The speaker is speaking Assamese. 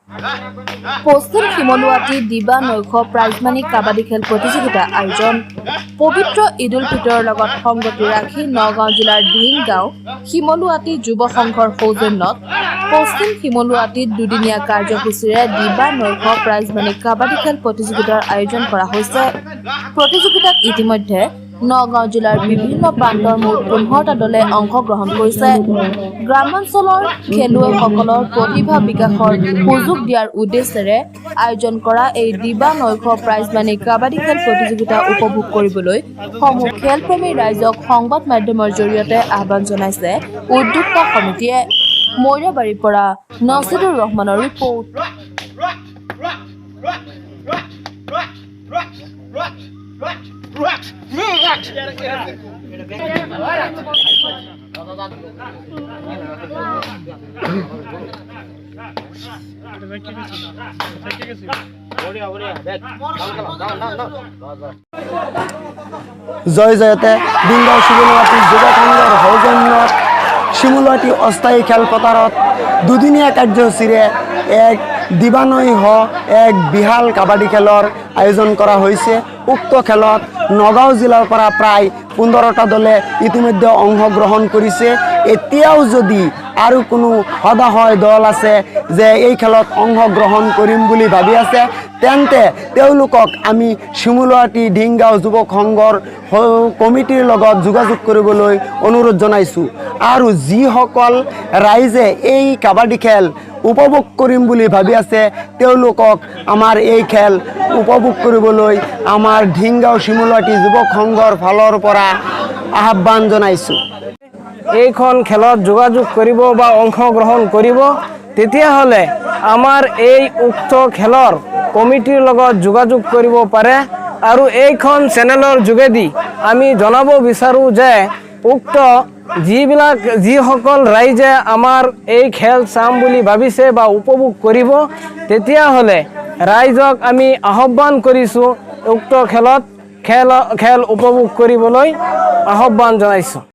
পশ্চিম শিমলুৱাটি দিবা নৈশ প্ৰাইজমানি কাবাডী খেল প্ৰতিযোগিতা আয়োজন পবিত্ৰ ঈদ উল ফিতৰৰ লগত সংগতি ৰাখি নগাঁও জিলাৰ দিহিংগাঁও শিমলুৱাটি যুৱ সংঘৰ সৌজন্যত পশ্চিম শিমলুৱাটিত দুদিনীয়া কাৰ্যসূচীৰে দিবা নৈশ প্ৰাইজমানি কাবাডী খেল প্ৰতিযোগিতাৰ আয়োজন কৰা হৈছে। প্ৰতিযোগিতাত ইতিমধ্যে নগাঁও জিলাৰ বিভিন্ন প্ৰান্তৰ মুঠ 15টা দলে অংশগ্ৰহণ কৰিছে। গ্ৰামাঞ্চলৰ খেলুৱৈসকলৰ প্ৰতিভা বিকাশৰ সুযোগ দিয়াৰ উদ্দেশ্যেৰে আয়োজন কৰা এই দিবা নৈশ প্ৰাইজমানি কাবাডী খেল প্ৰতিযোগিতা উপভোগ কৰিবলৈ সমূহ খেলপ্ৰেমী ৰাইজক সংবাদ মাধ্যমৰ জৰিয়তে আহ্বান জনাইছে উদ্যোক্তা সমিতিয়ে। মৈৰাবাৰীৰ পৰা নছিদুৰ ৰহমানৰ ৰিপৰ্ট। জয় জয়তে দিহিংগাঁও শিমলুৱাটি যুৱ সংঘৰ সৌজন্যত শিমলুৱাটি অস্থায়ী খেলপথাৰত দুদিনীয়া কাৰ্যসূচীৰে এক দিবানৈশ এক বিশাল কাবাডী খেলৰ আয়োজন কৰা হৈছে। উক্ত খেলত নগাঁও জিলাৰ পৰা প্ৰায় 15টা দলে ইতিমধ্যে অংশগ্ৰহণ কৰিছে। এতিয়াও যদি আৰু কোনো সদাশয় দল আছে যে এই খেলত অংশগ্ৰহণ কৰিম বুলি ভাবি আছে, তেন্তে তেওঁলোকক আমি শিমলুৱাটি দিহিংগাঁও যুৱ সংঘৰ কমিটিৰ লগত যোগাযোগ কৰিবলৈ অনুৰোধ জনাইছোঁ। আৰু যিসকল ৰাইজে এই কাবাডী খেল উপভোগ কৰিম বুলি ভাবি আছে, তেওঁলোকক আমাৰ এই খেল উপভোগ কৰিবলৈ আমাৰ দিহিংগাঁও শিমলুৱাটি যুৱ সংঘৰ ফালৰ পৰা আহ্বান জনাইছোঁ। এইখন খেলত যোগাযোগ কৰিব বা অংশগ্ৰহণ কৰিব, তেতিয়াহ'লে আমাৰ এই উক্ত খেলৰ কমিটিৰ লগত যোগাযোগ কৰিব পাৰে। আৰু এইখন চেনেলৰ যোগেদি আমি জনাব বিচাৰোঁ যে উক্ত যিসকল ৰাইজে আমাৰ এই খেল চাম বুলি ভাবিছে বা উপভোগ কৰিব, তেতিয়াহ'লে ৰাইজক আমি আহ্বান কৰিছোঁ উক্ত খেল উপভোগ কৰিবলৈ আহ্বান জনাইছোঁ।